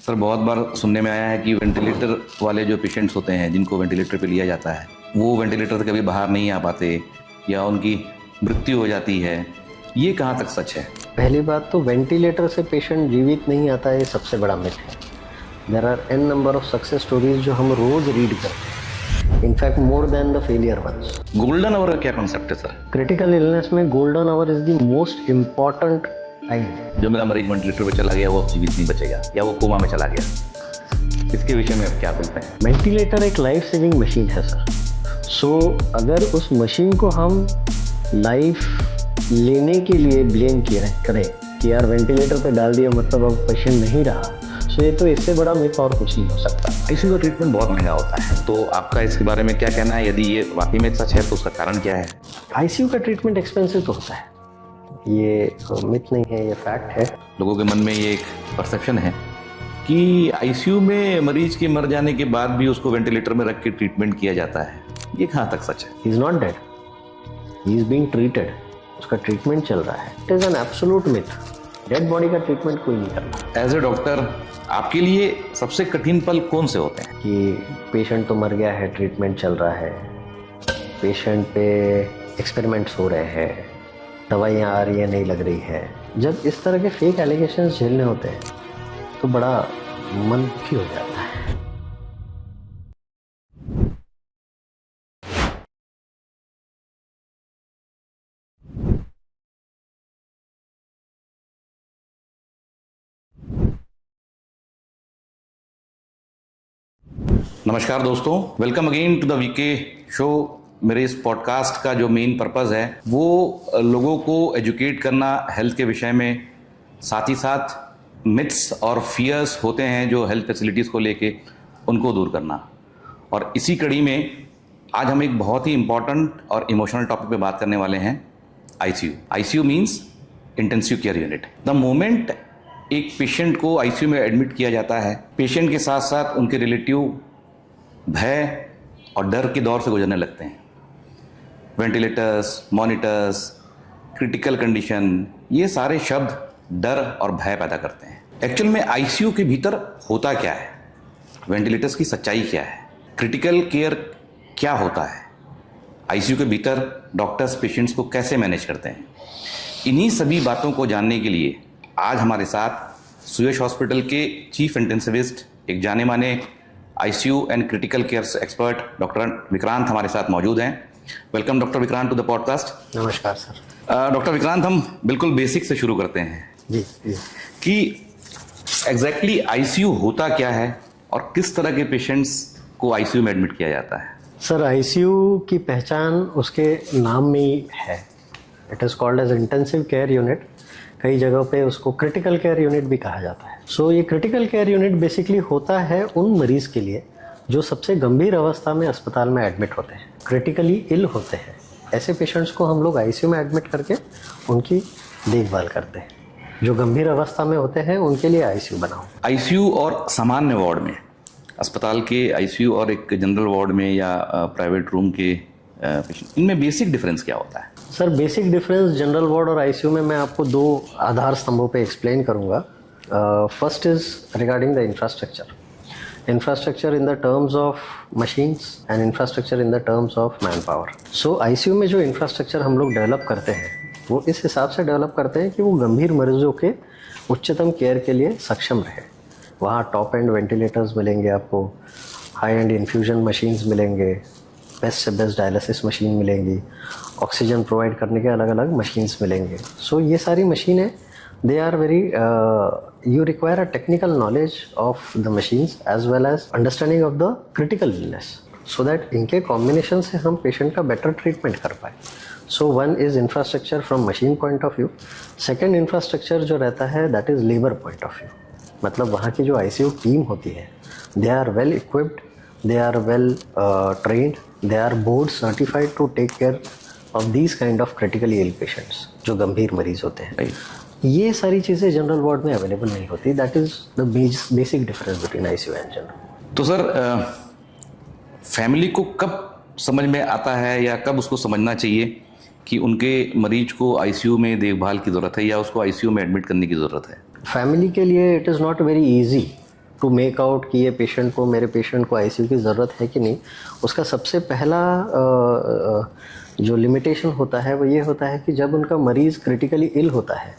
Sir बहुत बार सुनने में आया है कि वेंटिलेटर वाले जो पेशेंट्स होते हैं जिनको वेंटिलेटर पे लिया जाता है वो वेंटिलेटर से कभी बाहर नहीं आ पाते या उनकी मृत्यु हो जाती है। ये कहाँ तक सच है? पहली बात तो वेंटिलेटर से पेशेंट जीवित नहीं आता है, ये सबसे बड़ा मिथ है। There are N number of success stories जो हम रोज रीड करते हैं, in fact more than the failure ones. Golden hour का क्या कॉन्सेप्ट है सर? क्रिटिकल इलनेस में golden hour is the most important time. जो मेरा मरीज वेंटिलेटर पे चला गया वो जीवित नहीं बचेगा या वो कोमा में चला गया, इसके विषय में आप क्या बोलते हैं? वेंटिलेटर एक लाइफ सेविंग मशीन है सर। सो अगर उस मशीन को हम लाइफ लेने के लिए ब्लेम करें कि यार वेंटिलेटर पे डाल दिया मतलब अब पेशेंट नहीं रहा, सो ये तो इससे बड़ा मिथ और कुछ नहीं हो सकता। आईसीयू का ट्रीटमेंट बहुत महंगा होता है, तो आपका इसके बारे में क्या कहना है? यदि ये वाकई में सच है तो उसका कारण क्या है? आईसीयू का ट्रीटमेंट एक्सपेंसिव तो होता है, ये मिथ नहीं है, ये फैक्ट है। लोगों के मन में ये एक परसेप्शन है कि आईसीयू में मरीज के मर जाने के बाद भी उसको वेंटिलेटर में रख के ट्रीटमेंट किया जाता है। ये कहाँ तक सच है? He is not dead, he is being treated, उसका ट्रीटमेंट चल रहा है। It is an absolute myth. Dead body का ट्रीटमेंट कोई नहीं करता। एज ए डॉक्टर आपके लिए सबसे कठिन पल कौन से होते हैं? कि पेशेंट तो मर गया है, ट्रीटमेंट चल रहा है, पेशेंट पे एक्सपेरिमेंट्स हो रहे हैं, दवाइयाँ आ रही है नहीं लग रही है। जब इस तरह के फेक एलिगेशंस झेलने होते हैं तो बड़ा मन दुखी हो जाता है। नमस्कार दोस्तों, welcome again to the VK show. मेरे इस पॉडकास्ट का जो मेन पर्पस है वो लोगों को एजुकेट करना हेल्थ के विषय में, साथ ही साथ मिथ्स और फियर्स होते हैं जो हेल्थ फैसिलिटीज़ को लेके, उनको दूर करना। और इसी कड़ी में आज हम एक बहुत ही इम्पॉर्टेंट और इमोशनल टॉपिक पे बात करने वाले हैं, ICU. ICU means intensive care unit. The moment एक पेशेंट को आईसीयू में एडमिट किया जाता है, पेशेंट के साथ साथ उनके रिलेटिव भय और डर के दौर से गुजरने लगते हैं। वेंटिलेटर्स, मॉनिटर्स, क्रिटिकल कंडीशन, ये सारे शब्द डर और भय पैदा करते हैं। एक्चुअल में आईसीयू के भीतर होता क्या है? वेंटिलेटर्स की सच्चाई क्या है? क्रिटिकल केयर क्या होता है? आईसीयू के भीतर डॉक्टर्स पेशेंट्स को कैसे मैनेज करते हैं? इन्हीं सभी बातों को जानने के लिए आज हमारे साथ सुयश हॉस्पिटल के चीफ इंटेंसिविस्ट, एक जाने माने ICU and critical care expert doctor Vikrant हमारे साथ मौजूद हैं। Welcome doctor Vikrant to the podcast. नमस्कार सर। डॉक्टर विक्रांत, हम बिल्कुल बेसिक से शुरू करते हैं जी कि एग्जैक्टली आईसीयू होता क्या है और किस तरह के पेशेंट्स को आईसीयू में एडमिट किया जाता है? सर, आईसीयू की पहचान उसके नाम में ही है। It is called as intensive care unit. कई जगहों पे उसको क्रिटिकल केयर यूनिट भी कहा जाता है। सो ये क्रिटिकल केयर यूनिट बेसिकली होता है उन मरीज़ के लिए जो सबसे गंभीर अवस्था में अस्पताल में एडमिट होते हैं, क्रिटिकली इल होते हैं। ऐसे पेशेंट्स को हम लोग आईसीयू में एडमिट करके उनकी देखभाल करते हैं। जो गंभीर अवस्था में होते हैं उनके लिए आईसीयू बना हो। आईसीयू और सामान्य वार्ड में, अस्पताल के आईसीयू और एक जनरल वार्ड में या प्राइवेट रूम के पेशेंट, इनमें बेसिक डिफरेंस क्या होता है? Sir, basic difference general ward और आईसीयू में मैं आपको दो आधार स्तंभों पे एक्सप्लेन करूंगा। First is regarding the infrastructure in the terms of machines and infrastructure in the terms of man power. So ICU में जो इंफ्रास्ट्रक्चर हम लोग डेवलप करते हैं वो इस हिसाब से डेवलप करते हैं कि वो गंभीर मरीजों के उच्चतम केयर के लिए सक्षम रहे। वहाँ टॉप एंड वेंटिलेटर्स मिलेंगे आपको, हाई एंड इन्फ्यूजन मशीन्स मिलेंगे, बेस्ट से बेस्ट डायलिसिस मशीन मिलेंगी, ऑक्सीजन प्रोवाइड करने के अलग अलग मशीन्स मिलेंगे। सो ये सारी मशीनें they are very you require a technical knowledge of the machines as well as understanding of the critical illness, so that इनके कॉम्बिनेशन से हम पेशेंट का बेटर ट्रीटमेंट कर पाए। So one is infrastructure from machine point of view. Second infrastructure जो रहता है that is labour point of view. मतलब वहाँ की जो आईसीयू टीम होती है, they are well equipped, they are well trained, they are board certified to take care of these kind of critically ill patients, जो गंभीर मरीज होते हैं। ये सारी चीज़ें जनरल वार्ड में अवेलेबल नहीं होती। That is the basic difference between ICU and general. तो सर, फैमिली को कब समझ में आता है या कब उसको समझना चाहिए कि उनके मरीज को आईसीयू में देखभाल की ज़रूरत है या उसको आईसीयू में एडमिट करने की ज़रूरत है? फैमिली के लिए it is not very easy to make out कि ये मेरे पेशेंट को आईसीयू की ज़रूरत है कि नहीं, उसका सबसे पहला जो लिमिटेशन होता है वो ये होता है कि जब उनका मरीज़ क्रिटिकली इल होता है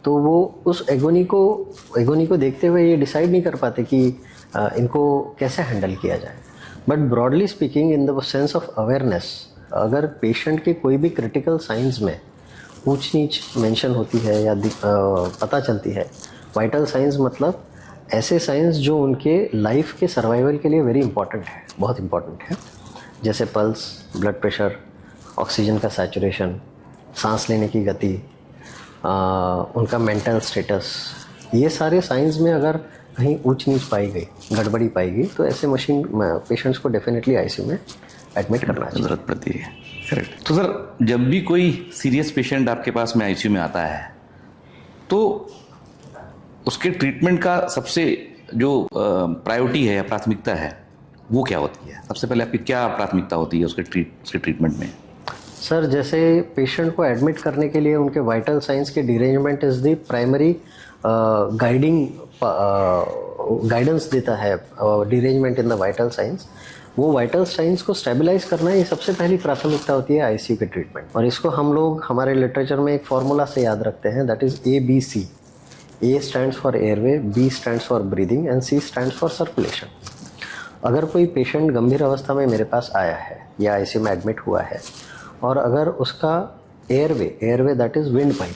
तो वो उस एगोनी को देखते हुए ये डिसाइड नहीं कर पाते कि इनको कैसे हैंडल किया जाए। But broadly speaking, in the sense of awareness, अगर पेशेंट के कोई भी क्रिटिकल साइंस में ऊंच नीच मेंशन होती है या पता चलती है, वाइटल साइंस मतलब ऐसे साइंस जो उनके लाइफ के सर्वाइवल के लिए वेरी इंपॉर्टेंट है, बहुत इंपॉर्टेंट है, जैसे पल्स, ब्लड प्रेशर, ऑक्सीजन का सैचुरेशन, सांस लेने की गति, उनका मेंटल स्टेटस, ये सारे साइंस में अगर कहीं ऊंच नीच पाई गई, गड़बड़ी पाई गई, तो ऐसे पेशेंट्स को डेफिनेटली आईसीयू में एडमिट करना चाहिए। ज़रूरत पड़ती है। करेक्ट। तो सर, जब भी कोई सीरियस पेशेंट आपके पास में आईसीयू में आता है तो उसके ट्रीटमेंट का सबसे जो प्रायोरिटी है या प्राथमिकता है वो क्या होती है? सबसे पहले आपकी क्या प्राथमिकता होती है उसके ट्रीटमेंट में? सर, जैसे पेशेंट को एडमिट करने के लिए उनके वाइटल साइंस के derangement is the primary guidance देता है, derangement in the vital science. वो वाइटल साइंस को स्टेबलाइज करना, ये सबसे पहली प्राथमिकता होती है आईसीयू के ट्रीटमेंट। और इसको हम लोग हमारे लिटरेचर में एक फार्मूला से याद रखते हैं, that is ABC। A stands for airway, B stands for breathing and C stands for circulation. अगर कोई पेशेंट गंभीर अवस्था में मेरे पास आया है या आईसीयू में एडमिट हुआ है और अगर उसका airway that is wind pipe,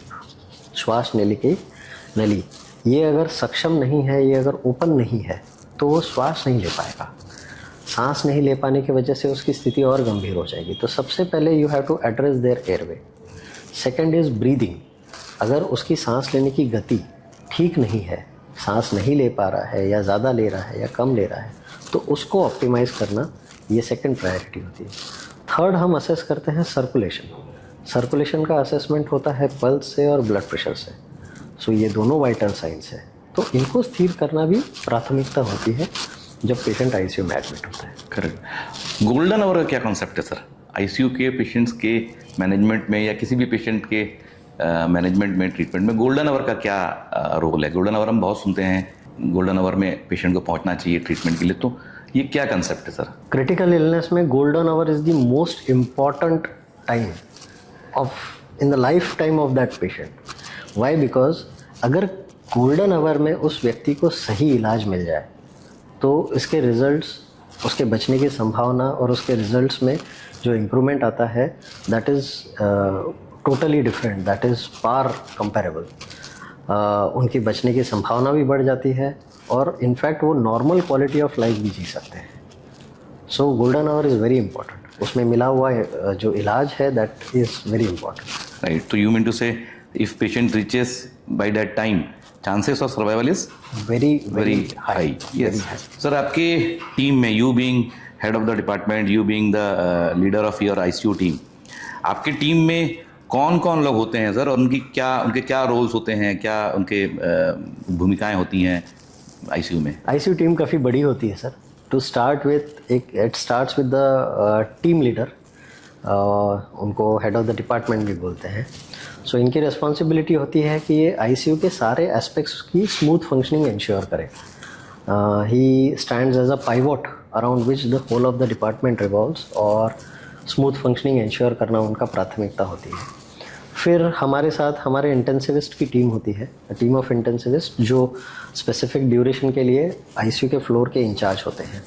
श्वास नली की नली, ये अगर सक्षम नहीं है, ये अगर ओपन नहीं है, तो वो श्वास नहीं ले पाएगा। सांस नहीं ले पाने की वजह से उसकी स्थिति और गंभीर हो जाएगी। तो सबसे पहले you have to address their airway. Second is breathing. अगर उसकी सांस लेने की गति ठीक नहीं है, सांस नहीं ले पा रहा है या ज़्यादा ले रहा है या कम ले रहा है, तो उसको ऑप्टिमाइज़ करना, ये सेकंड प्रायोरिटी होती है। थर्ड हम असेस करते हैं सर्कुलेशन का असेसमेंट होता है पल्स से और ब्लड प्रेशर से। सो ये दोनों वाइटल साइंस है, तो इनको स्थिर करना भी प्राथमिकता होती है जब पेशेंट आईसीयू में एडमिट होता है। करेक्ट। गोल्डन आवर का क्या कॉन्सेप्ट है सर आईसीयू के पेशेंट्स के मैनेजमेंट में या किसी भी पेशेंट के मैनेजमेंट में, ट्रीटमेंट में गोल्डन आवर का क्या रोल है? गोल्डन आवर हम बहुत सुनते हैं, गोल्डन आवर में पेशेंट को पहुंचना चाहिए ट्रीटमेंट के लिए, तो ये क्या कंसेप्ट है सर? क्रिटिकल इलनेस में golden hour is the most important time in the life time of that patient. Why? Because अगर गोल्डन आवर में उस व्यक्ति को सही इलाज मिल जाए तो इसके रिजल्ट्स, उसके बचने की संभावना और उसके रिजल्ट्स में जो इम्प्रूवमेंट आता है, that is totally different, that is par comparable. उनकी बचने की संभावना भी बढ़ जाती है और इनफैक्ट वो नॉर्मल क्वालिटी ऑफ लाइफ भी जी सकते हैं। सो golden hour is very important. उसमें मिला हुआ जो इलाज है, that is very important. Right. तो यू मीन टू से if patient reaches by that time, chances of survival is very high. Yes. Sir, आपके टीम में, you being head of the department, you being the leader of your ICU team, आपके team में कौन कौन लोग होते हैं सर और उनके क्या रोल्स होते हैं, क्या उनके भूमिकाएं होती हैं आईसीयू में? आईसीयू टीम काफ़ी बड़ी होती है sir. To start with, it starts with the team leader, उनको हेड ऑफ द डिपार्टमेंट भी बोलते हैं। सो इनकी रिस्पॉन्सिबिलिटी होती है कि ये आईसीयू के सारे एस्पेक्ट्स की स्मूथ फंक्शनिंग इंश्योर करें। He stands as a pivot around which the whole of the department revolves, और स्मूथ फंक्शनिंग इंश्योर करना उनका प्राथमिकता होती है। फिर हमारे साथ हमारे इंटेंसिविस्ट की टीम होती है, टीम ऑफ इंटेंसिविस्ट, जो स्पेसिफिक ड्यूरेशन के लिए आईसीयू के फ्लोर के इंचार्ज होते हैं।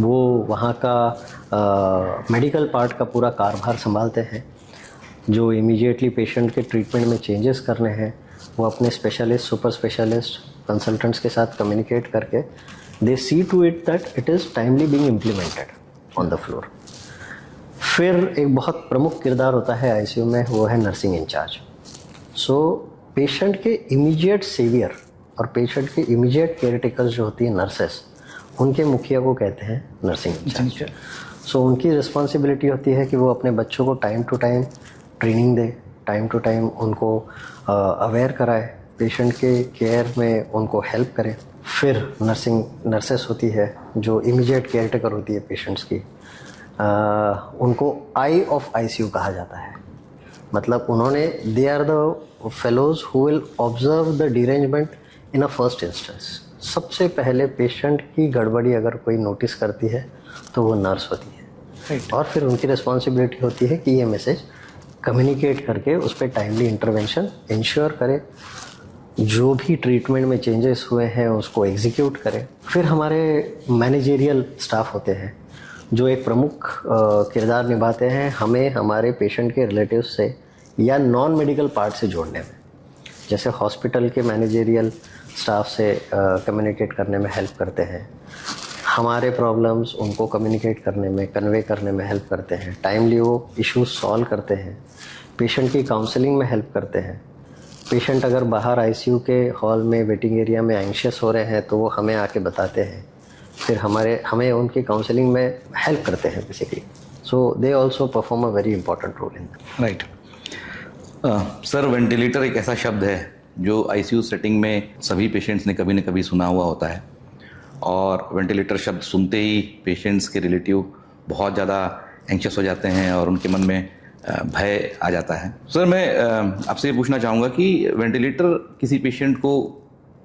वो वहाँ का मेडिकल पार्ट का पूरा कारभार संभालते हैं। जो इमीडिएटली पेशेंट के ट्रीटमेंट में चेंजेस करने हैं, वो अपने स्पेशलिस्ट, सुपर स्पेशलिस्ट, कंसल्टेंट्स के साथ कम्युनिकेट करके they see to it that it is timely being implemented on the floor. फिर एक बहुत प्रमुख किरदार होता है आईसीयू में, वो है नर्सिंग इंचार्ज। सो पेशेंट के इमीडिएट सेवियर और पेशेंट के इमीडिएट केयर टेकर्स जो होती है नर्सेस, उनके मुखिया को कहते हैं नर्सिंग इंचार्ज। सो उनकी रिस्पॉन्सिबिलिटी होती है कि वो अपने बच्चों को टाइम टू टाइम ट्रेनिंग दे, टाइम टू टाइम उनको अवेयर कराए, पेशेंट के केयर में उनको हेल्प करे। फिर नर्सेस होती है जो इमीडिएट केयर टेकर होती है पेशेंट्स की, उनको आई ऑफ आईसीयू कहा जाता है। मतलब उन्होंने, they are the fellows who will observe the derangement in a first instance. सबसे पहले पेशेंट की गड़बड़ी अगर कोई नोटिस करती है तो वो नर्स होती है। राइट। और फिर उनकी रिस्पॉन्सिबिलिटी होती है कि ये मैसेज कम्युनिकेट करके उस पर टाइमली इंटरवेंशन इंश्योर करे, जो भी ट्रीटमेंट में चेंजेस हुए हैं उसको एग्जीक्यूट करें। फिर हमारे मैनेजेरियल स्टाफ होते हैं जो एक प्रमुख किरदार निभाते हैं हमें हमारे पेशेंट के रिलेटिव से या नॉन मेडिकल पार्ट से जोड़ने में। जैसे हॉस्पिटल के मैनेजेरियल स्टाफ से कम्युनिकेट करने में हेल्प करते हैं, हमारे प्रॉब्लम्स उनको कम्युनिकेट करने में, कन्वे करने में हेल्प करते हैं, टाइमली वो इश्यूज सॉल्व करते हैं, पेशेंट की काउंसलिंग में हेल्प करते हैं। पेशेंट अगर बाहर आईसीयू के हॉल में वेटिंग एरिया में एंशियस हो रहे हैं तो वो हमें आके बताते हैं, फिर हमें उनकी काउंसलिंग में हेल्प करते हैं basically. So they also perform a very important role in. Right. Sir, ventilator एक ऐसा शब्द है जो आईसीयू सेटिंग में सभी पेशेंट्स ने कभी न कभी सुना हुआ होता है, और वेंटिलेटर शब्द सुनते ही पेशेंट्स के रिलेटिव बहुत ज़्यादा एंशियस हो जाते हैं और उनके मन में भय आ जाता है। सर, मैं आपसे ये पूछना चाहूँगा कि वेंटिलेटर किसी पेशेंट को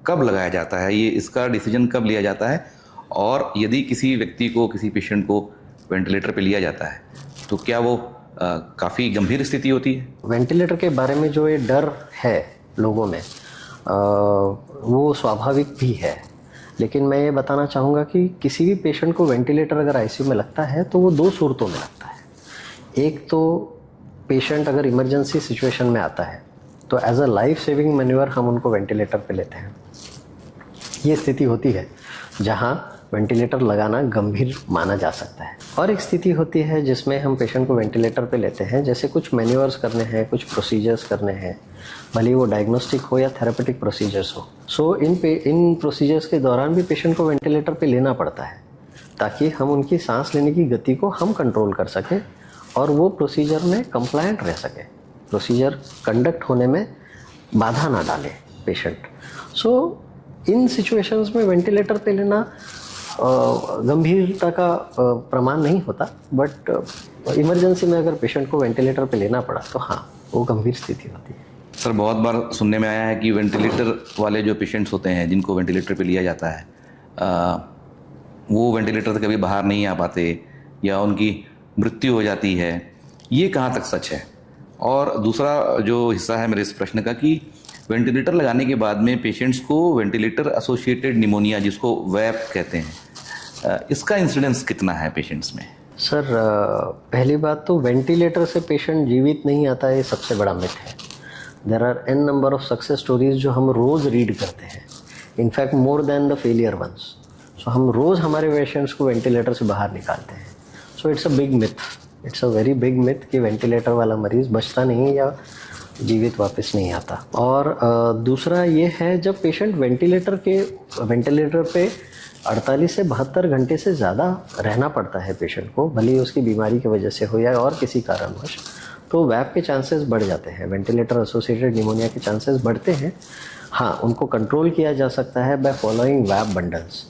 कब लगाया जाता है, ये इसका डिसीजन कब लिया जाता है, और यदि किसी व्यक्ति को, किसी पेशेंट को वेंटिलेटर पे लिया जाता है तो क्या वो काफ़ी गंभीर स्थिति होती है? वेंटिलेटर के बारे में जो ये डर है लोगों में वो स्वाभाविक भी है, लेकिन मैं ये बताना चाहूँगा कि किसी भी पेशेंट को वेंटिलेटर अगर आईसीयू में लगता है तो वो दो सूरतों में लगता है। एक तो पेशेंट अगर इमरजेंसी सिचुएशन में आता है तो as a life saving manoeuvre हम उनको वेंटिलेटर पे लेते हैं। ये स्थिति होती है जहाँ वेंटिलेटर लगाना गंभीर माना जा सकता है। और एक स्थिति होती है जिसमें हम पेशेंट को वेंटिलेटर पे लेते हैं, जैसे कुछ मैन्यूअर्स करने हैं, कुछ प्रोसीजर्स करने हैं, भले वो डायग्नोस्टिक हो या थेरेपेटिक प्रोसीजर्स हो। सो इन प्रोसीजर्स के दौरान भी पेशेंट को वेंटिलेटर पे लेना पड़ता है ताकि हम उनकी सांस लेने की गति को हम कंट्रोल कर सकें और वो प्रोसीजर में कंप्लायंट रह सके, प्रोसीजर कंडक्ट होने में बाधा ना डाले पेशेंट। सो इन सिचुएशंस में वेंटिलेटर पे लेना गंभीरता का प्रमाण नहीं होता, बट इमरजेंसी में अगर पेशेंट को वेंटिलेटर पे लेना पड़ा तो हाँ, वो गंभीर स्थिति होती है। सर, बहुत बार सुनने में आया है कि वेंटिलेटर वाले जो पेशेंट्स होते हैं जिनको वेंटिलेटर पे लिया जाता है वो वेंटिलेटर से कभी बाहर नहीं आ पाते या उनकी मृत्यु हो जाती है। ये कहाँ तक सच है? और दूसरा जो हिस्सा है मेरे इस प्रश्न का कि वेंटिलेटर लगाने के बाद में पेशेंट्स को वेंटिलेटर एसोसिएटेड निमोनिया, जिसको वैप कहते हैं, इसका इंसिडेंस कितना है पेशेंट्स में? सर, पहली बात तो वेंटिलेटर से पेशेंट जीवित नहीं आता, ये सबसे बड़ा मिथ है। There are N number of success stories जो हम रोज़ रीड करते हैं, in fact more than the failure ones. So हम रोज़ हमारे पेशेंट्स को वेंटिलेटर से बाहर निकालते हैं। So it's a big myth, it's a very big myth कि वेंटिलेटर वाला मरीज़ बचता नहीं या जीवित वापस नहीं आता। और दूसरा ये है, जब पेशेंट वेंटिलेटर पे 48 से 72 घंटे से ज़्यादा रहना पड़ता है पेशेंट को, भले ही उसकी बीमारी की वजह से हो या और किसी कारणवश, तो वैप के चांसेस बढ़ जाते हैं, वेंटिलेटर एसोसिएटेड निमोनिया के चांसेस बढ़ते हैं। हाँ, उनको कंट्रोल किया जा सकता है by following VAP bundles.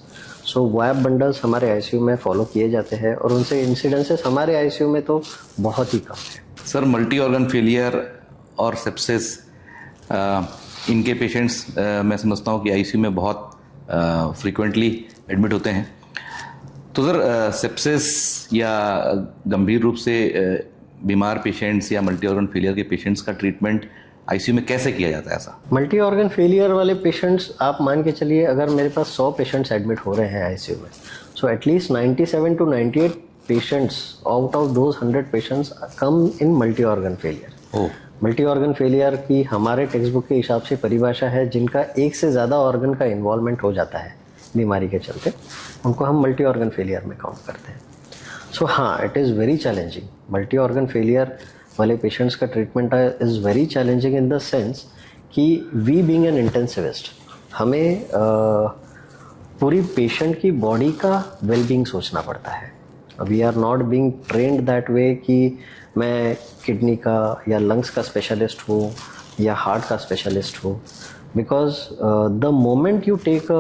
So VAP bundles हमारे आईसीयू में फॉलो किए जाते हैं और उनसे इंसिडेंसेस हमारे आईसीयू में तो बहुत ही कम है। सर, मल्टी ऑर्गन फेलियर और सेप्सिस, इनके पेशेंट्स मैं समझता हूँ कि आईसीयू में बहुत फ्रीक्वेंटली एडमिट होते हैं। तो सर, सेप्सिस या गंभीर रूप से बीमार पेशेंट्स या मल्टी ऑर्गन फेलियर के पेशेंट्स का ट्रीटमेंट आईसीयू में कैसे किया जाता है? ऐसा मल्टी ऑर्गन फेलियर वाले पेशेंट्स, आप मान के चलिए अगर मेरे पास 100 पेशेंट्स एडमिट हो रहे हैं आईसीयू में, so at least 97 to 98 patients out of those 100 patients come in multi organ failure. Multi organ failure की हमारे टेक्स्ट बुक के हिसाब से परिभाषा है जिनका एक से ज़्यादा ऑर्गन का इन्वॉल्वमेंट हो जाता है बीमारी के चलते, उनको हम मल्टी ऑर्गन फेलियर में काउंट करते हैं। सो हाँ, it is very challenging. Multi organ failure वाले पेशेंट्स का treatment is very challenging in the sense कि वी बीइंग एन इंटेंसिविस्ट, हमें पूरी पेशेंट की बॉडी का वेलबींग सोचना पड़ता है। We are not being trained that way कि मैं किडनी का या लंग्स का स्पेशलिस्ट हूँ या हार्ट का स्पेशलिस्ट हूँ, because the moment you take a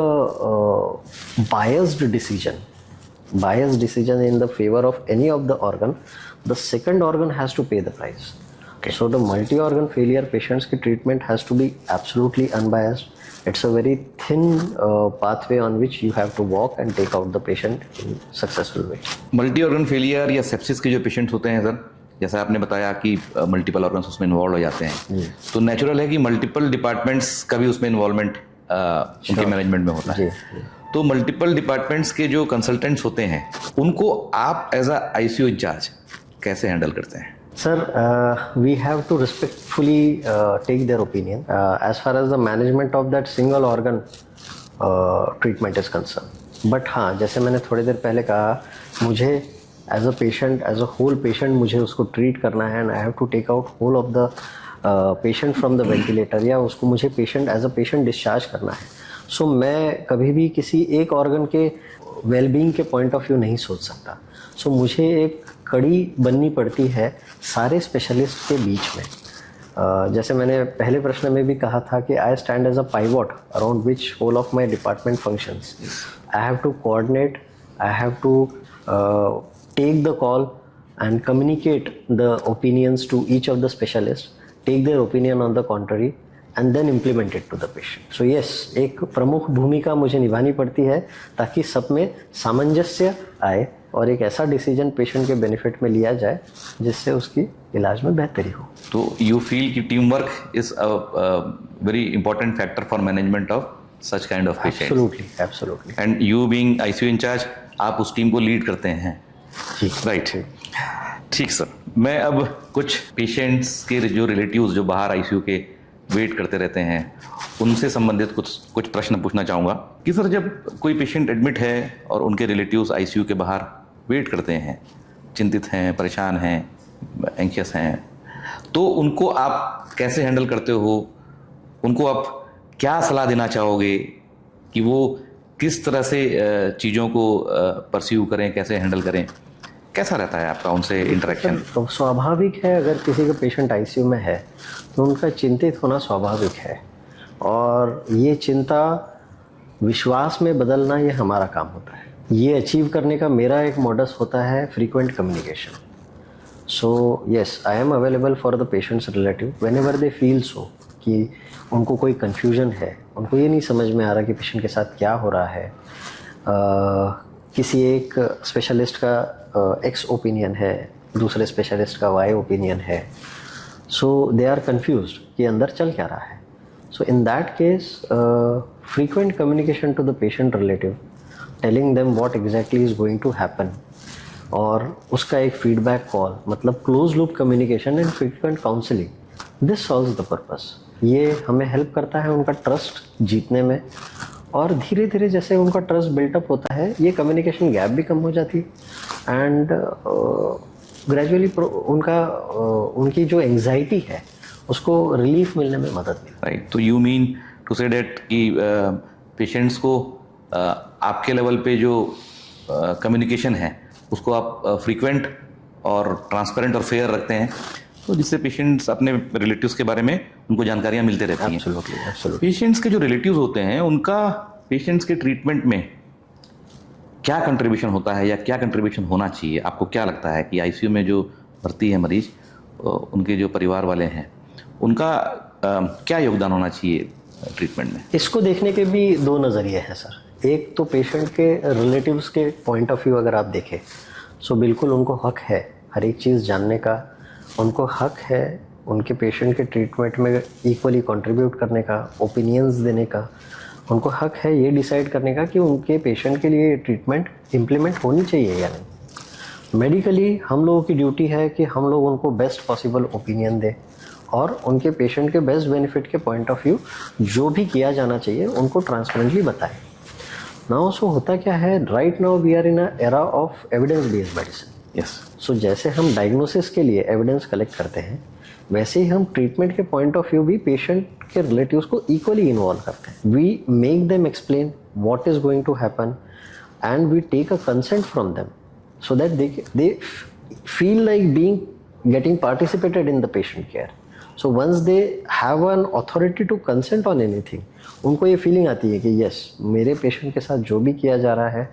biased decision in the favor of any of the organ, the second organ has to pay the price. Okay. So the multi-organ failure patients की treatment has to be absolutely unbiased, It's a very thin pathway on which you have to walk and take out the patient in successful way. Multi organ failure या sepsis के जो patients होते हैं sir, जैसा आपने बताया कि multiple organs उसमें इन्वॉल्व हो जाते हैं, तो नेचुरल है कि मल्टीपल डिपार्टमेंट्स का भी उसमें इन्वॉल्वमेंट उनके मैनेजमेंट में होता है। तो मल्टीपल डिपार्टमेंट्स के जो कंसल्टेंट्स होते हैं उनको आप एज अ आईसीयू इंचार्ज कैसे हैंडल करते हैं? Sir, we have to respectfully take their opinion as far as the management of that single organ treatment is concerned. But हाँ, जैसे मैंने थोड़ी देर पहले कहा, मुझे as a patient, as a whole patient मुझे उसको ट्रीट करना है and I have to take out whole of the patient from the ventilator, या उसको मुझे patient as a patient discharge करना है। सो मैं कभी भी किसी एक ऑर्गन के वेलबींग के पॉइंट ऑफ व्यू नहीं सोच सकता। सो मुझे एक कड़ी बननी पड़ती है सारे स्पेशलिस्ट के बीच में। जैसे मैंने पहले प्रश्न में भी कहा था कि I stand as a pivot around which whole of my department functions. I have to coordinate, I have to take the call and communicate the opinions to each of the specialists, take their opinion on the contrary and then implement it to the patient. So yes, एक प्रमुख भूमिका मुझे निभानी पड़ती है ताकि सब में सामंजस्य आए और एक ऐसा डिसीजन पेशेंट के बेनिफिट में लिया जाए जिससे उसकी इलाज में बेहतरी हो। तो यू फील कि team work is a very important factor for management of such kind of patient? Absolutely. And you being ICU incharge, आप उस टीम को लीड करते हैं? राइट, ठीक सर। मैं अब कुछ पेशेंट्स के जो रिलेटिव्स जो बाहर आईसीयू के वेट करते रहते हैं उनसे संबंधित कुछ प्रश्न पूछना चाहूँगा कि सर, जब कोई पेशेंट एडमिट है और उनके रिलेटिव्स आईसीयू के बाहर वेट करते हैं, चिंतित हैं, परेशान हैं, एंशियस हैं, तो उनको आप कैसे हैंडल करते हो? उनको आप क्या सलाह देना चाहोगे कि वो किस तरह से चीज़ों को परस्यू करें, कैसे हैंडल करें? कैसा रहता है आपका उनसे इंटरेक्शन? तो स्वाभाविक है, अगर किसी का पेशेंट आईसीयू में है तो उनका चिंतित होना स्वाभाविक है, और ये चिंता विश्वास में बदलना ये हमारा काम होता है। ये अचीव करने का मेरा एक मोडस होता है frequent communication. So yes, I am available for the patients relative whenever they feel so कि उनको कोई कन्फ्यूजन है, उनको ये नहीं समझ में आ रहा कि पेशेंट के साथ क्या हो रहा है, किसी एक स्पेशलिस्ट का एक्स ओपिनियन है, दूसरे स्पेशलिस्ट का वाई ओपिनियन है, सो दे आर कन्फ्यूज्ड कि अंदर चल क्या रहा है। So in that case frequent communication to the patient relative, telling them what exactly is going to happen, और उसका एक फीडबैक कॉल, मतलब close loop communication and frequent counselling, this solves the purpose. ये हमें हेल्प करता है उनका trust जीतने में, और धीरे धीरे जैसे उनका ट्रस्ट बिल्टअप होता है ये कम्युनिकेशन गैप भी कम हो जाती है एंड ग्रेजुअली उनकी जो एंग्जाइटी है उसको रिलीफ मिलने में मदद मिलती है। राइट, तो यू मीन टू से डेट कि पेशेंट्स को आपके लेवल पे जो कम्युनिकेशन है उसको आप फ्रीक्वेंट और ट्रांसपेरेंट और फेयर रखते हैं, तो जिससे पेशेंट्स अपने रिलेटिव्स के बारे में उनको जानकारियाँ मिलते रहती हैं। एब्सोल्युटली। पेशेंट्स के जो रिलेटिव्स होते हैं उनका पेशेंट्स के ट्रीटमेंट में क्या कंट्रीब्यूशन होता है या क्या कंट्रीब्यूशन होना चाहिए? आपको क्या लगता है कि आईसीयू में जो भर्ती है मरीज, उनके जो परिवार वाले हैं, उनका क्या योगदान होना चाहिए ट्रीटमेंट में? इसको देखने के भी दो नज़रिए हैं सर। एक तो पेशेंट के रिलेटिव्स के पॉइंट ऑफ व्यू अगर आप देखें, सो बिल्कुल उनको हक है हर एक चीज़ जानने का, उनको हक है उनके पेशेंट के ट्रीटमेंट में इक्वली कंट्रीब्यूट करने का, ओपिनियंस देने का, उनको हक है ये डिसाइड करने का कि उनके पेशेंट के लिए ट्रीटमेंट इम्प्लीमेंट होनी चाहिए या नहीं। मेडिकली हम लोगों की ड्यूटी है कि हम लोग उनको बेस्ट पॉसिबल ओपिनियन दें और उनके पेशेंट के बेस्ट बेनिफिट के पॉइंट ऑफ व्यू जो भी किया जाना चाहिए उनको ट्रांसपेरेंटली बताएं। नाउ सो होता क्या है, right now we are in a era of evidence based medicine. Yes, so जैसे हम डायग्नोसिस के लिए एविडेंस कलेक्ट करते हैं, वैसे ही हम ट्रीटमेंट के पॉइंट ऑफ व्यू भी पेशेंट के रिलेटिव्स को इक्वली इन्वॉल्व करते हैं। We make them explain what is going to happen and we take a consent from them so that they feel like being getting participated in the patient care. So once they have an authority to consent on anything, उनको ये feeling आती है कि yes, मेरे patient के साथ जो भी किया जा रहा है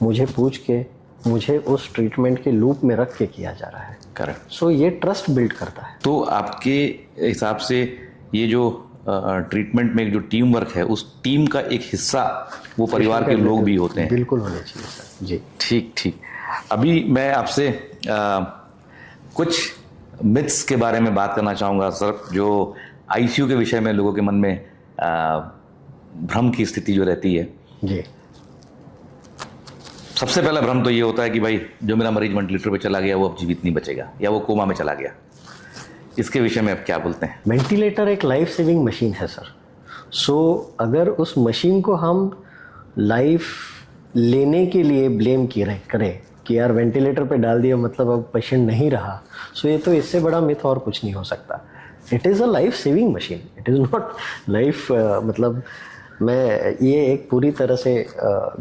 मुझे पूछ के, मुझे उस ट्रीटमेंट के लूप में रख के किया जा रहा है। करेक्ट। सो ये ट्रस्ट बिल्ड करता है। तो आपके हिसाब से ये जो ट्रीटमेंट में जो टीम वर्क है उस टीम का एक हिस्सा वो परिवार के लोग भी होते हैं। बिल्कुल होने चाहिए सर जी। ठीक ठीक। अभी मैं आपसे कुछ मिथ्स के बारे में बात करना चाहूँगा सर, जो आईसीयू के विषय में लोगों के मन में भ्रम की स्थिति जो रहती है जी। सबसे पहला भ्रम तो ये होता है कि भाई जो मेरा मरीज वेंटिलेटर पे चला गया वो अब जीवित नहीं बचेगा या वो कोमा में चला गया। इसके विषय में आप क्या बोलते हैं? वेंटिलेटर एक लाइफ सेविंग मशीन है सर। सो अगर उस मशीन को हम लाइफ लेने के लिए ब्लेम करें कि यार वेंटिलेटर पे डाल दिया मतलब अब पेशेंट नहीं रहा, सो ये तो इससे बड़ा मिथ और कुछ नहीं हो सकता। It is a life saving machine, it is not life मतलब मैं ये एक पूरी तरह से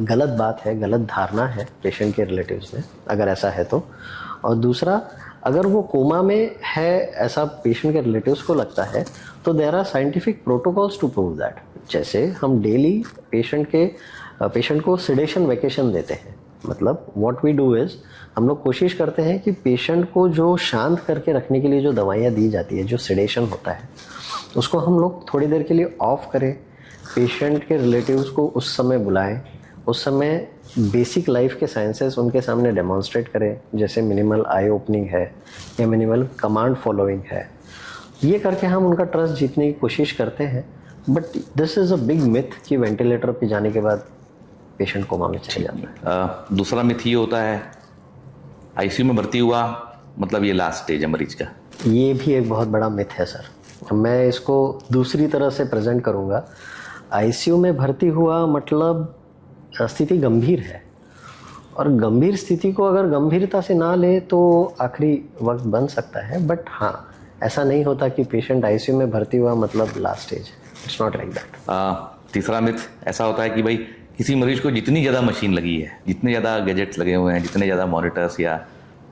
गलत बात है, गलत धारणा है पेशेंट के रिलेटिव्स में अगर ऐसा है तो। और दूसरा, अगर वो कोमा में है ऐसा पेशेंट के रिलेटिव्स को लगता है तो there are scientific protocols to prove that. जैसे हम डेली पेशेंट को सिडेशन वेकेशन देते हैं। मतलब व्हाट वी डू इज़ हम लोग कोशिश करते हैं कि पेशेंट को जो शांत करके रखने के लिए जो दवाइयाँ दी जाती है, जो सिडेशन होता है, उसको हम लोग थोड़ी देर के लिए ऑफ करें। पेशेंट के रिलेटिव्स को उस समय बुलाएं, उस समय बेसिक लाइफ के साइंसेस उनके सामने डेमोन्स्ट्रेट करें, जैसे मिनिमल आई ओपनिंग है या मिनिमल कमांड फॉलोइंग है। ये करके हम उनका ट्रस्ट जीतने की कोशिश करते हैं। But this is a big myth कि वेंटिलेटर पे जाने के बाद पेशेंट कोमा में चले जाता है। दूसरा मिथ ये होता है आईसीयू में भर्ती हुआ मतलब ये लास्ट स्टेज है मरीज का। ये भी एक बहुत बड़ा मिथ है सर। मैं इसको दूसरी तरह से प्रेजेंट करूँगा। आईसीयू में भर्ती हुआ मतलब स्थिति गंभीर है, और गंभीर स्थिति को अगर गंभीरता से ना ले तो आखिरी वक्त बन सकता है। बट हाँ, ऐसा नहीं होता कि पेशेंट आईसीयू में भर्ती हुआ मतलब last stage. It's not like that. तीसरा मिथ ऐसा होता है कि भाई किसी मरीज को जितनी ज़्यादा मशीन लगी है, जितने ज़्यादा गैजेट्स लगे हुए हैं, जितने ज़्यादा मॉनिटर्स या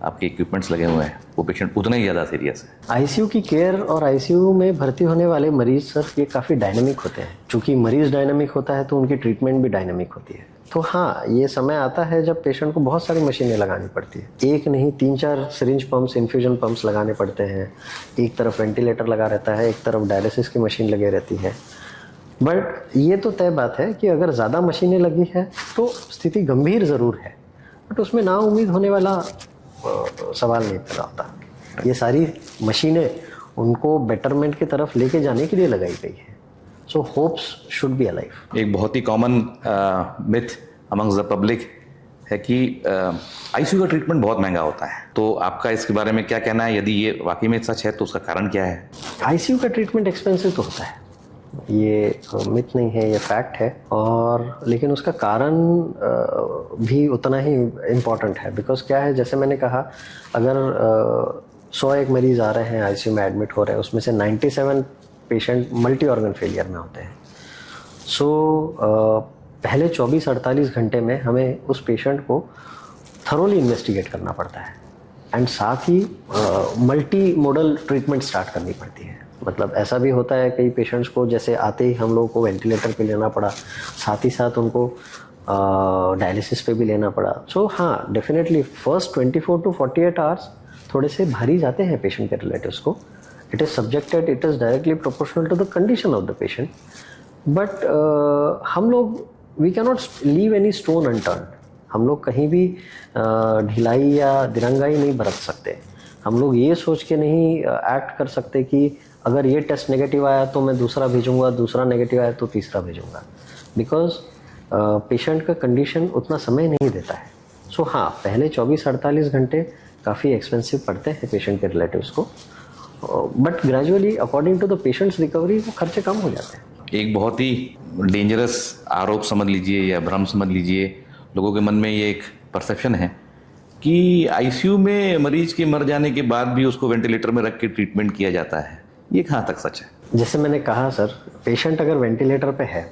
आपके इक्विपमेंट्स लगे हुए हैं, वो पेशेंट उतना ही ज़्यादा सीरियस है। आईसीयू की केयर और आईसीयू में भर्ती होने वाले मरीज सर ये काफ़ी डायनामिक होते हैं। चूँकि मरीज डायनामिक होता है तो उनकी ट्रीटमेंट भी डायनामिक होती है। तो हाँ, ये समय आता है जब पेशेंट को बहुत सारी मशीनें लगानी पड़ती है। एक नहीं, 3-4 सिरिंज पंप्स, इन्फ्यूजन पंप्स लगाने पड़ते हैं। एक तरफ वेंटिलेटर लगा रहता है, एक तरफ डायलिसिस की मशीन लगी रहती है। बट ये तो तय बात है कि अगर ज़्यादा मशीनें लगी है तो स्थिति गंभीर ज़रूर है, बट उसमें नाउम्मीद होने वाला सवाल नहीं पैदा होता। ये सारी मशीनें उनको बेटरमेंट की तरफ लेके जाने के लिए लगाई गई है। So hopes should be alive. एक बहुत ही common myth amongst the public है कि आईसीयू का ट्रीटमेंट बहुत महंगा होता है। तो आपका इसके बारे में क्या कहना है? यदि ये वाकई में सच है तो उसका कारण क्या है? आईसीयू का ट्रीटमेंट एक्सपेंसिव तो होता है, ये मिथ नहीं है, ये फैक्ट है। और लेकिन उसका कारण भी उतना ही इम्पॉर्टेंट है। बिकॉज क्या है, जैसे मैंने कहा, अगर 100 एक मरीज़ आ रहे हैं आईसीयू में एडमिट हो रहे हैं, उसमें से 97 पेशेंट मल्टी ऑर्गन फेलियर में होते हैं। सो पहले 24-48 घंटे में हमें उस पेशेंट को थरोली इन्वेस्टिगेट करना पड़ता है, एंड साथ ही मल्टी मोडल ट्रीटमेंट स्टार्ट करनी पड़ती है। मतलब ऐसा भी होता है कई पेशेंट्स को जैसे आते ही हम लोगों को वेंटिलेटर पे लेना पड़ा, साथ ही साथ उनको डायलिसिस पे भी लेना पड़ा। सो हाँ, डेफिनेटली फर्स्ट 24 to 48 आवर्स थोड़े से भारी जाते हैं पेशेंट के रिलेटिव्स को। It is subjected, it is directly proportional to the condition of the patient. But हम लोग we can not leave any stone unturned. हम लोग कहीं भी ढिलाई या दिरंगाई नहीं बरत सकते। हम लोग ये सोच के नहीं एक्ट कर सकते कि अगर ये टेस्ट नेगेटिव आया तो मैं दूसरा भेजूंगा, दूसरा नेगेटिव आया तो तीसरा भेजूंगा। बिकॉज पेशेंट का कंडीशन उतना समय नहीं देता है। सो हाँ, पहले 24-48 घंटे काफ़ी एक्सपेंसिव पड़ते हैं पेशेंट के रिलेटिव्स को, but gradually according to the patient's recovery वो खर्चे कम हो जाते हैं। एक बहुत ही डेंजरस आरोप समझ लीजिए या भ्रम समझ लीजिए, लोगों के मन में ये एक परसेप्शन है कि आईसीयू में मरीज के मर जाने के बाद भी उसको वेंटिलेटर में रख के ट्रीटमेंट किया जाता है। ये कहाँ तक सच है? जैसे मैंने कहा सर, पेशेंट अगर वेंटिलेटर पे है,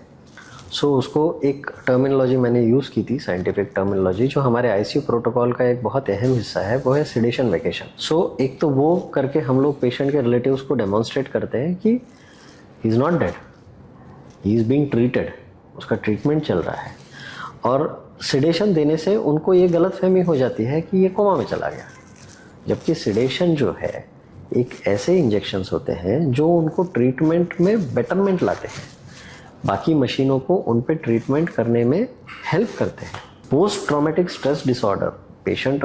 सो उसको एक टर्मिनोलॉजी मैंने यूज़ की थी, साइंटिफिक टर्मिनोलॉजी, जो हमारे आईसीयू प्रोटोकॉल का एक बहुत अहम हिस्सा है, वो है सिडेशन वेकेशन। सो एक तो वो करके हम लोग पेशेंट के रिलेटिव्स को डेमोन्स्ट्रेट करते हैं कि he is not dead, he is being treated, उसका ट्रीटमेंट चल रहा है। और सिडेशन देने से उनको ये गलतफहमी हो जाती है कि ये कोमा में चला गया, जबकि सिडेशन जो है एक ऐसे इंजेक्शंस होते हैं जो उनको ट्रीटमेंट में बेटरमेंट लाते हैं, बाकी मशीनों को उन पे ट्रीटमेंट करने में हेल्प करते हैं। Post traumatic stress disorder, patient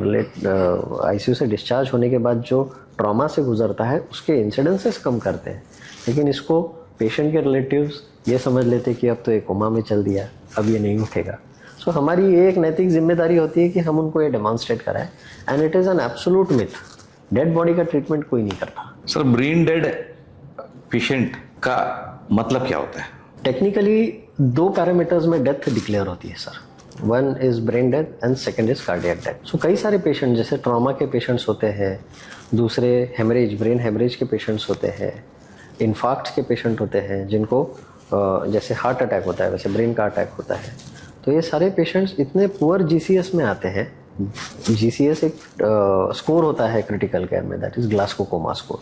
ICU से डिस्चार्ज होने के बाद जो ट्रॉमा से गुजरता है उसके इंसिडेंसेस कम करते हैं, लेकिन इसको पेशेंट के रिलेटिव्स ये समझ लेते कि अब तो एक कोमा में चल दिया, अब ये नहीं उठेगा। सो हमारी ये एक नैतिक जिम्मेदारी होती है कि हम उनको ये डेमॉन्स्ट्रेट कराएं, and it is an absolute myth, dead body का ट्रीटमेंट कोई नहीं करता। सर, ब्रेन डेड पेशेंट का मतलब क्या होता है? टेक्निकली 2 पैरामीटर्स में डेथ डिक्लेयर होती है sir, one is brain death and second is cardiac death. So कई सारे पेशेंट जैसे ट्रॉमा के पेशेंट्स होते हैं, दूसरे हेमरेज, ब्रेन हेमरेज के पेशेंट्स होते हैं, इन्फार्क्ट के पेशेंट होते हैं, जिनको जैसे हार्ट अटैक होता है वैसे ब्रेन का अटैक होता है। तो ये सारे पेशेंट्स इतने पुअर जीसीएस में आते हैं। जीसीएस एक स्कोर होता है क्रिटिकल केयर में, that is Glasgow coma score.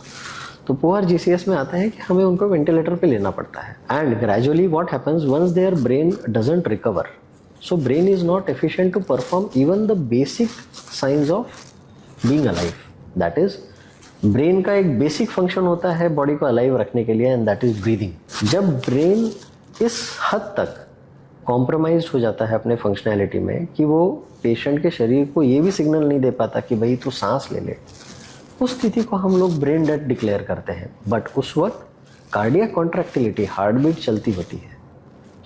तो पुअर जीसीएस में आता है कि हमें उनको वेंटिलेटर पे लेना पड़ता है, and gradually what happens once their brain doesn't recover, so brain is not efficient to perform even the basic science of being alive. That is brain का एक बेसिक फंक्शन होता है बॉडी को अलाइव रखने के लिए, एंड दैट इज ब्रीदिंग। जब brain इस हद तक कॉम्प्रोमाइज हो जाता है अपने फंक्शनैलिटी में कि वो पेशेंट के शरीर को ये भी सिग्नल नहीं दे पाता कि भाई तू सांस ले ले, उस स्थिति को हम लोग ब्रेन डेथ डिक्लेयर करते हैं। बट उस वक्त कार्डियक कॉन्ट्रैक्टिलिटी, हार्ट बीट चलती होती है।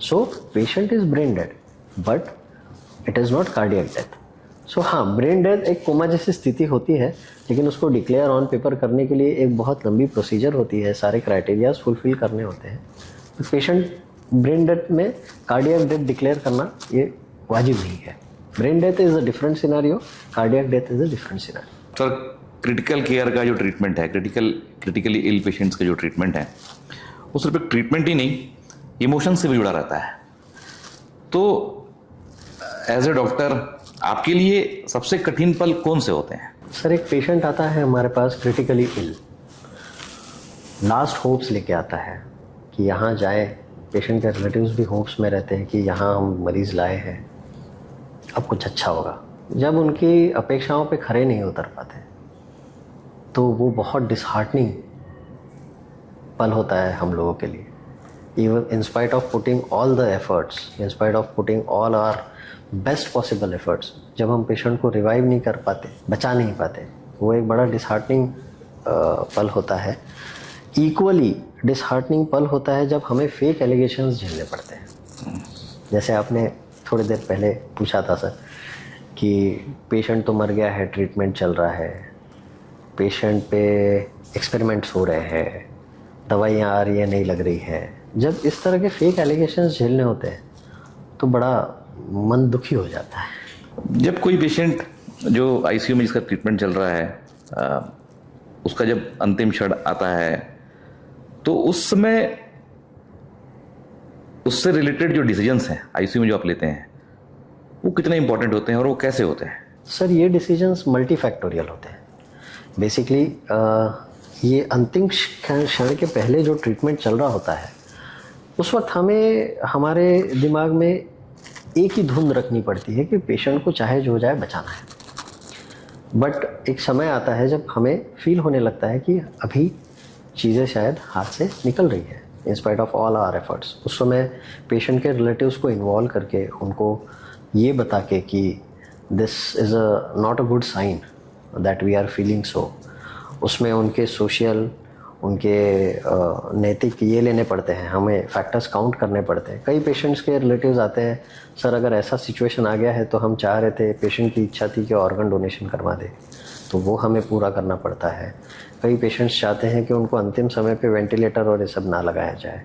So patient is brain dead but it is not cardiac death. So हाँ, ब्रेन डेथ एक कोमा जैसी स्थिति होती है, लेकिन उसको डिक्लेयर ऑन पेपर करने के लिए एक बहुत लंबी प्रोसीजर होती है, सारे क्राइटेरियाज फुलफिल करने होते हैं। तो पेशेंट ब्रेन डेथ में कार्डियक डेथ डिक्लेयर करना ये वाजिब नहीं है। Brain death is a different scenario, cardiac death is a different scenario. Sir, critical care का जो ट्रीटमेंट है, क्रिटिकली इल पेशेंट्स का जो ट्रीटमेंट है, वो सिर्फ एक ट्रीटमेंट ही नहीं, इमोशन से भी जुड़ा रहता है। तो एज ए डॉक्टर आपके लिए सबसे कठिन पल कौन से होते हैं? सर, एक पेशेंट आता है हमारे पास क्रिटिकली इल, लास्ट होप्स लेके आता है कि यहाँ जाए। पेशेंट के रिलेटिव्स भी होप्स में रहते हैं कि यहाँ हम मरीज़ लाए हैं, अब कुछ अच्छा होगा। जब उनकी अपेक्षाओं पे खरे नहीं उतर पाते तो वो बहुत डिसहार्टनिंग पल होता है हम लोगों के लिए। Even in spite of putting all the efforts, in spite of putting all our best possible efforts, जब हम पेशेंट को रिवाइव नहीं कर पाते, बचा नहीं पाते, वो एक बड़ा डिसहार्टनिंग पल होता है। इक्वली डिसहार्टनिंग पल होता है जब हमें फेक एलिगेशंस झेलने पड़ते हैं। जैसे आपने थोड़ी देर पहले पूछा था सर कि पेशेंट तो मर गया है, ट्रीटमेंट चल रहा है, पेशेंट पे एक्सपेरिमेंट्स हो रहे हैं, दवाइयाँ आ रही है, नहीं लग रही है। जब इस तरह के फेक एलिगेशंस झेलने होते हैं तो बड़ा मन दुखी हो जाता है। जब कोई पेशेंट जो आईसीयू में जिसका ट्रीटमेंट चल रहा है, उसका जब अंतिम क्षण आता है, तो उस समय उससे रिलेटेड जो डिसीजंस हैं आईसीयू में जो आप लेते हैं, वो कितने इंपॉर्टेंट होते हैं और वो कैसे होते हैं? सर, ये डिसीजंस मल्टीफैक्टोरियल होते हैं। बेसिकली ये अंतिम क्षण के पहले जो ट्रीटमेंट चल रहा होता है, उस वक्त हमें हमारे दिमाग में एक ही धुन रखनी पड़ती है कि पेशेंट को चाहे जो हो जाए बचाना है। बट एक समय आता है जब हमें फील होने लगता है कि अभी चीज़ें शायद हाथ से निकल रही है, in spite of all our efforts. उस समय पेशेंट के रिलेटिव्स को इन्वॉल्व करके उनको ये बता के कि this is a not a good sign that we are feeling so, उसमें उनके सोशल, उनके नैतिक ये लेने पड़ते हैं, हमें फैक्टर्स काउंट करने पड़ते हैं। कई पेशेंट्स के रिलेटिव्स आते हैं, सर अगर ऐसा सिचुएशन आ गया है तो हम चाह रहे थे, पेशेंट की इच्छा थी कि ऑर्गन डोनेशन करवा दे, तो वो हमें पूरा करना पड़ता है। कई पेशेंट्स चाहते हैं कि उनको अंतिम समय पे वेंटिलेटर और ये सब ना लगाया जाए,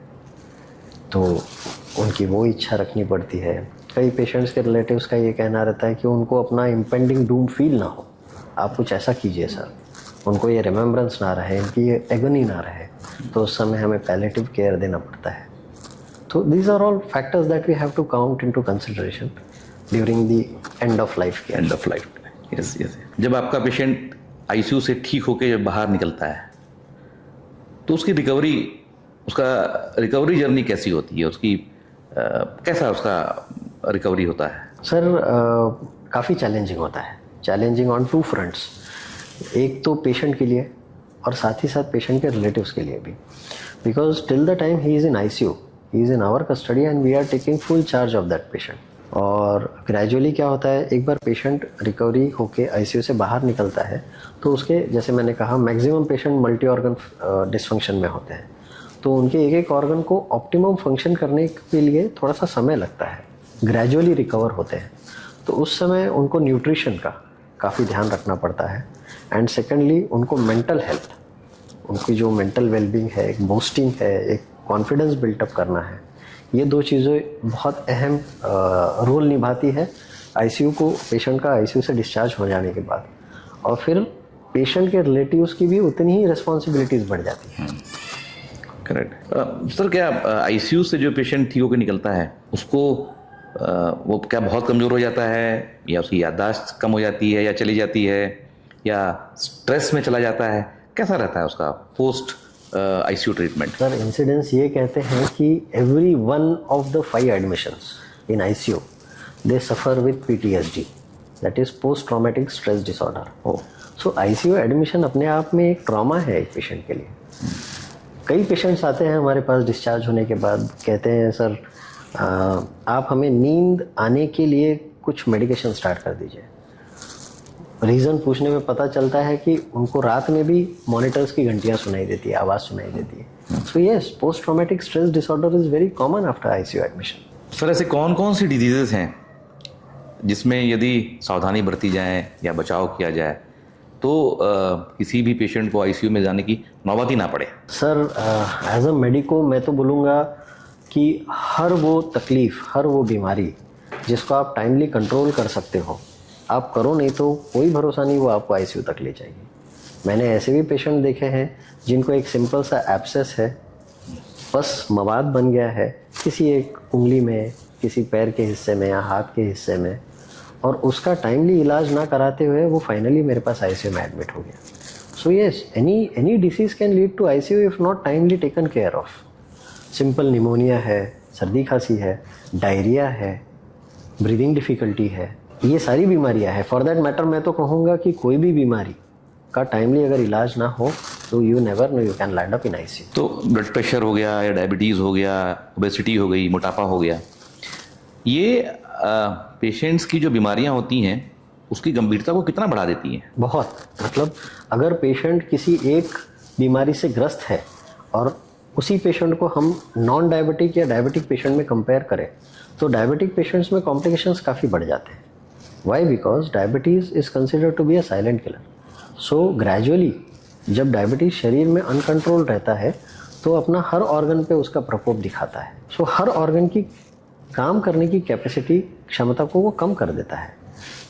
तो उनकी वो इच्छा रखनी पड़ती है। कई पेशेंट्स के रिलेटिव्स का ये कहना रहता है कि उनको अपना इम्पेंडिंग डूम फील ना हो, आप कुछ ऐसा कीजिए सर, उनको ये रिमेम्बरेंस ना रहे, इनकी ये एगनी ना रहे, तो उस समय हमें पैलेटिव केयर देना पड़ता है। तो these are all factors that we have to count into consideration during the end of life care. End of life, yes yes. जब आपका पेशेंट आईसीयू से ठीक होके जब बाहर निकलता है, तो उसकी रिकवरी, उसका रिकवरी जर्नी कैसी होती है, उसकी कैसा उसका रिकवरी होता है? सर, काफ़ी चैलेंजिंग होता है, चैलेंजिंग ऑन 2 फ्रंट्स। एक तो पेशेंट के लिए और साथ ही साथ पेशेंट के रिलेटिव्स के लिए भी, because till the time he is in ICU, he is in our custody and we are taking full charge of that patient. और ग्रेजुअली क्या होता है, एक बार पेशेंट रिकवरी होके ICU से बाहर निकलता है तो उसके, जैसे मैंने कहा, maximum patient multi organ dysfunction में होते हैं, तो उनके एक एक ऑर्गन को ऑप्टिमम फंक्शन करने के लिए थोड़ा सा समय लगता है, ग्रेजुअली रिकवर होते हैं। तो उस समय उनको न्यूट्रिशन का काफ़ी ध्यान रखना पड़ता है, एंड सेकेंडली उनको मेंटल हेल्थ, उनकी जो मेंटल वेलबींग है, एक बूस्टिंग है, एक कॉन्फिडेंस बिल्टअप करना है, ये दो चीज़ें बहुत अहम रोल निभाती है ICU को, पेशेंट का ICU से डिस्चार्ज हो जाने के बाद। और फिर पेशेंट के रिलेटिव्स की भी उतनी ही रिस्पॉन्सिबिलिटीज़ बढ़ जाती हैं। करेक्ट। सर, क्या ICU से जो पेशेंट ठीक होकर निकलता है उसको वो क्या बहुत कमज़ोर हो जाता है, या उसकी याददाश्त कम हो जाती है, या चली जाती है, या स्ट्रेस में चला जाता है, कैसा रहता है उसका post ICU treatment? Sir, incidence ये कहते हैं कि every one of the 5 admissions in ICU they suffer with PTSD, that is post traumatic stress disorder. So ICU admission अपने आप में एक ट्रॉमा है एक पेशेंट के लिए। कई पेशेंट्स आते हैं हमारे पास डिस्चार्ज होने के बाद, कहते हैं सर आप हमें नींद आने के लिए कुछ मेडिकेशन स्टार्ट कर दीजिए। रीज़न पूछने में पता चलता है कि उनको रात में भी मॉनिटर्स की घंटियाँ सुनाई देती है, आवाज़ सुनाई देती है। So yes, post traumatic stress disorder is very common after ICU admission. Sir, ऐसे कौन कौन सी डिजीजेस हैं जिसमें यदि सावधानी बरती जाए या बचाव किया जाए तो किसी भी पेशेंट को ICU में जाने की नौबत ही ना पड़े? सर, एज अ मेडिको मैं तो बोलूँगा कि हर वो तकलीफ़, हर वो बीमारी जिसको आप टाइमली कंट्रोल कर सकते हो, आप करो, नहीं तो कोई भरोसा नहीं वो आपको ICU तक ले जाएगी। मैंने ऐसे भी पेशेंट देखे हैं जिनको एक सिंपल सा एब्सेस है, बस मवाद बन गया है किसी एक उंगली में, किसी पैर के हिस्से में या हाथ के हिस्से में, और उसका टाइमली इलाज ना कराते हुए वो फाइनली मेरे पास ICU में एडमिट हो गया। So yes, any disease can lead to ICU if not timely taken care of. Simple pneumonia है, सर्दी खांसी है, डायरिया है, ब्रीदिंग डिफ़िकल्टी है, ये सारी बीमारियां हैं। फॉर दैट मैटर मैं तो कहूँगा कि कोई भी बीमारी का टाइमली अगर इलाज ना हो तो you never know you can land up in ICU। तो ब्लड प्रेशर हो गया, या डायबिटीज़ हो गया, ओबेसिटी हो गई, मोटापा हो गया, ये पेशेंट्स की जो बीमारियां होती हैं उसकी गंभीरता को कितना बढ़ा देती हैं? बहुत, मतलब अगर पेशेंट किसी एक बीमारी से ग्रस्त है और उसी पेशेंट को हम नॉन डायबिटिक या डायबिटिक पेशेंट में कंपेयर करें तो डायबिटिक पेशेंट्स में कॉम्प्लिकेशंस काफ़ी बढ़ जाते हैं। Why? Because diabetes is considered to be a silent killer. So gradually जब डायबिटीज़ शरीर में अनकंट्रोल रहता है तो अपना हर ऑर्गन पे उसका प्रकोप दिखाता है। सो हर ऑर्गन की काम करने की कैपेसिटी, क्षमता को वो कम कर देता है।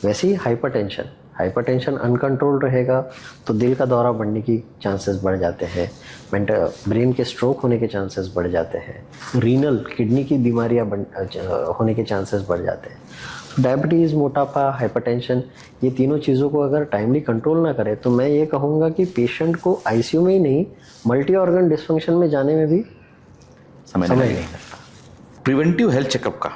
वैसे ही हाइपरटेंशन अनकंट्रोल रहेगा तो दिल का दौरा बढ़ने की चांसेस बढ़ जाते हैं, ब्रेन के स्ट्रोक होने के चांसेस बढ़ जाते हैं, रीनल किडनी की बीमारियां होने के चांसेस बढ़ जाते हैं। डायबिटीज़, मोटापा, हाइपरटेंशन, ये तीनों चीज़ों को अगर टाइमली कंट्रोल ना करें तो मैं ये कहूँगा कि पेशेंट को ICU में ही नहीं, मल्टी ऑर्गन डिसफंक्शन में जाने में भी समय नहीं लगता। प्रिवेंटिव हेल्थ चेकअप का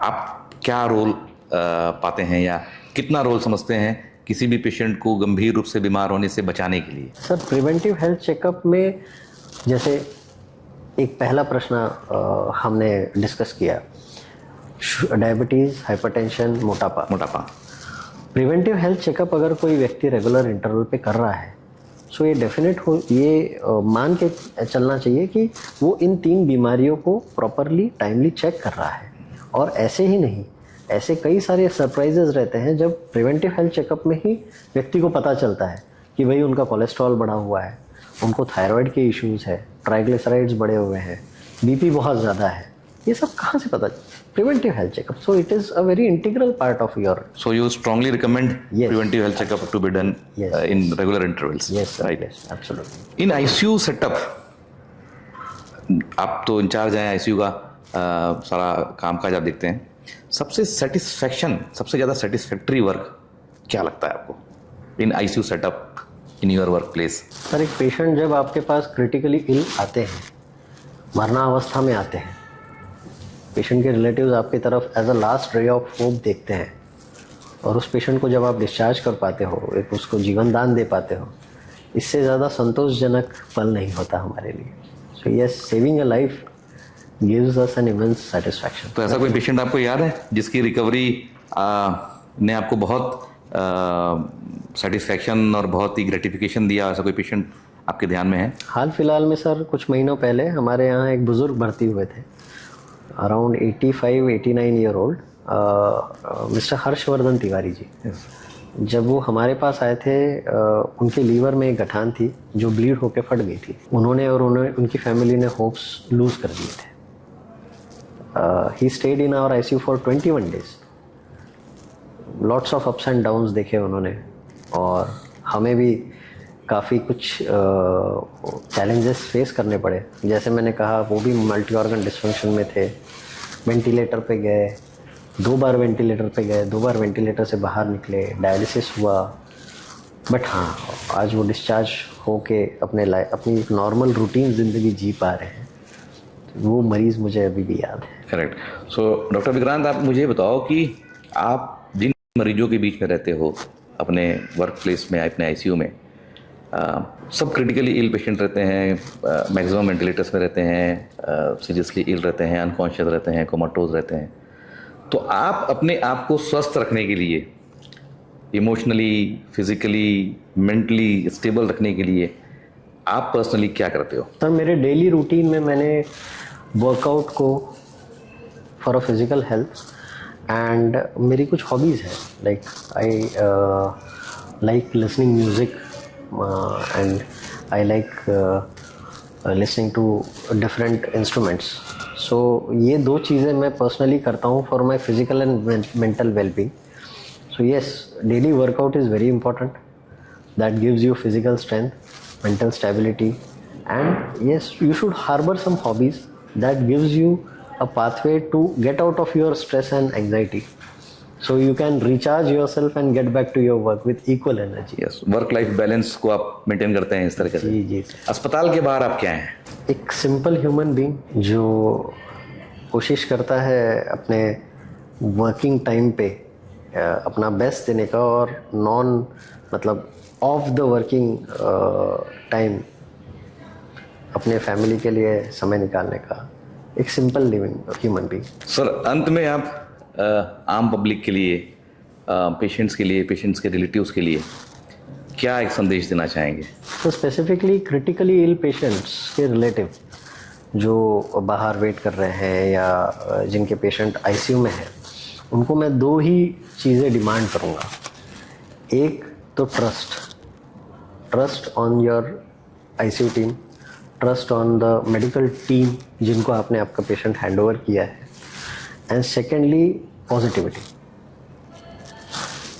आप क्या रोल पाते हैं, या कितना रोल समझते हैं किसी भी पेशेंट को गंभीर रूप से बीमार होने से बचाने के लिए? सर, प्रिवेंटिव हेल्थ चेकअप में जैसे एक पहला प्रश्न हमने डिस्कस किया, डायबिटीज़, हाइपरटेंशन, मोटापा। प्रिवेंटिव हेल्थ चेकअप अगर कोई व्यक्ति रेगुलर इंटरवल पे कर रहा है सो ये डेफिनेट हो, ये मान के चलना चाहिए कि वो इन 3 बीमारियों को प्रॉपरली टाइमली चेक कर रहा है। और ऐसे ही नहीं, ऐसे कई सारे सरप्राइजेज रहते हैं जब प्रिवेंटिव हेल्थ चेकअप में ही व्यक्ति को पता चलता है कि भाई उनका कोलेस्ट्रॉल बढ़ा हुआ है, उनको थायराइड के इश्यूज़ है, ट्राइग्लिसराइड्स बढ़े हुए हैं, BP बहुत ज़्यादा है। ये सब कहाँ से पता? Preventive health checkup. So it is a very integral part of your. So you strongly recommend Yes. preventive health checkup to be done Yes. In regular intervals? Yes, sir. Right. Yes, absolutely. In ICU setup, आप तो in charge हैं ICU का, सारा काम काज आप देखते हैं, सबसे ज़्यादा सेटिस्फैक्टरी वर्क क्या लगता है आपको इन ICU setup in your work place? Sir, एक पेशेंट जब आपके पास क्रिटिकली इल आते हैं, मरणावस्था में आते हैं, पेशेंट के रिलेटिव्स आपकी तरफ as a last ray of hope देखते हैं और उस पेशेंट को जब आप डिस्चार्ज कर पाते हो, एक उसको जीवन दान दे पाते हो, इससे ज़्यादा संतोषजनक पल नहीं होता हमारे लिए. So yes, saving a life gives us an immense satisfaction. तो ऐसा कोई पेशेंट आपको याद है जिसकी रिकवरी ने आपको बहुत सेटिस्फैक्शन और बहुत ही ग्रेटिफिकेशन दिया? ऐसा कोई पेशेंट आपके ध्यान में है? हाल फिलहाल में सर कुछ महीनों पहले हमारे यहाँ एक बुज़ुर्ग भर्ती हुए थे, around 85-89 year old, mister Harshvardhan Tiwari ji. जब वो हमारे पास आए थे, उनके लीवर में एक गठान थी जो ब्लीड होकर फट गई थी. उन्होंने और उनकी फैमिली ने होप्स लूज़ कर दिए थे. He stayed in our ICU for 21 days. Lots of ups and downs देखे उन्होंने, और हमें भी काफ़ी कुछ चैलेंजेस फेस करने पड़े. जैसे मैंने कहा, वो भी मल्टी ऑर्गन डिस्फंक्शन में थे. वेंटिलेटर पे गए, 2 बार वेंटिलेटर पे गए, 2 बार वेंटिलेटर से बाहर निकले, डायलिसिस हुआ. बट हाँ, आज वो डिस्चार्ज होके अपनी एक नॉर्मल रूटीन ज़िंदगी जी पा रहे हैं. वो मरीज़ मुझे अभी भी याद है. करेक्ट. सो डॉक्टर विक्रांत, आप मुझे बताओ कि आप जिन मरीजों के बीच में रहते हो अपने वर्क प्लेस में, अपने ICU में, सब क्रिटिकली इल पेशेंट रहते हैं, मैक्सिमम वेंटिलेटर्स में रहते हैं, सीरियसली इल रहते हैं, अनकॉन्शियस रहते हैं, कोमाटोज रहते हैं. तो आप अपने आप को स्वस्थ रखने के लिए, इमोशनली, फिजिकली, मेंटली स्टेबल रखने के लिए आप पर्सनली क्या करते हो? सर, मेरे डेली रूटीन में मैंने वर्कआउट को for a physical health, and मेरी कुछ हॉबीज़ हैं. Like I like listening music, and I like listening to different instruments. So ये 2 चीज़ें मैं पर्सनली करता हूँ for my physical and mental wellbeing. So yes, daily workout is very important. That gives you physical strength, mental stability, and yes, you should harbor some hobbies that gives you a pathway to get out of your stress and anxiety, so you can recharge yourself and get back to your work with equal energy. Yes, work life balance को आप maintain करते हैं इस तरीके से. जी जी. अस्पताल के बाहर आप क्या हैं? एक सिंपल ह्यूमन बीइंग जो कोशिश करता है अपने वर्किंग टाइम पे अपना बेस्ट देने का, और मतलब ऑफ द वर्किंग टाइम अपने फैमिली के लिए समय निकालने का एक simple living human being. Sir, अंत में आप आम पब्लिक के लिए, पेशेंट्स के लिए, पेशेंट्स के रिलेटिव्स के लिए क्या एक संदेश देना चाहेंगे? तो स्पेसिफिकली क्रिटिकली इल पेशेंट्स के रिलेटिव जो बाहर वेट कर रहे हैं या जिनके पेशेंट ICU में हैं, उनको मैं 2 ही चीज़ें डिमांड करूँगा. एक तो trust on your ICU team, trust on the medical team जिनको आपने आपका पेशेंट हैंड ओवर किया है, एंड सेकेंडली पॉजिटिविटी.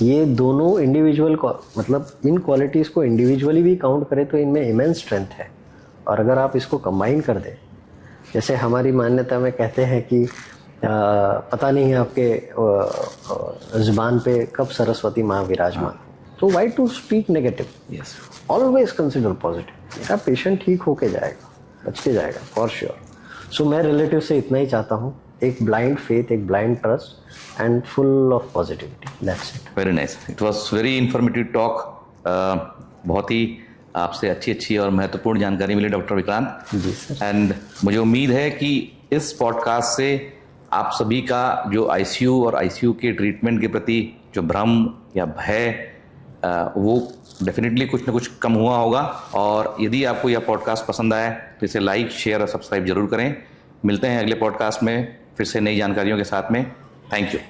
ये दोनों इंडिविजुअल को, मतलब इन क्वालिटीज़ को इंडिविजुअली भी काउंट करें तो इनमें इमेंस स्ट्रेंथ है. और अगर आप इसको कंबाइन कर दें, जैसे हमारी मान्यता में कहते हैं कि पता नहीं आपके ज़ुबान पे कब सरस्वती माँ विराजमान. तो why to speak negative? Yes, always consider positive. मेरा पेशेंट ठीक होके जाएगा, बच के जाएगा फॉर श्योर. सो मैं रिलेटिव से इतना ही चाहता हूँ, एक ब्लाइंड फेथ, एक blind trust and full of positivity. That's it. Very nice. It was very informative talk. बहुत ही आपसे अच्छी और महत्वपूर्ण जानकारी मिली doctor Vikrant ji sir. And मुझे उम्मीद है कि इस पॉडकास्ट से आप सभी का जो ICU और ICU के ट्रीटमेंट के प्रति जो भ्रम या भय, वो डेफिनेटली कुछ ना कुछ कम हुआ होगा. और यदि आपको यह पॉडकास्ट पसंद आए तो इसे लाइक, शेयर और सब्सक्राइब जरूर करें. मिलते हैं अगले पॉडकास्ट में फिर से नई जानकारियों के साथ में. Thank you.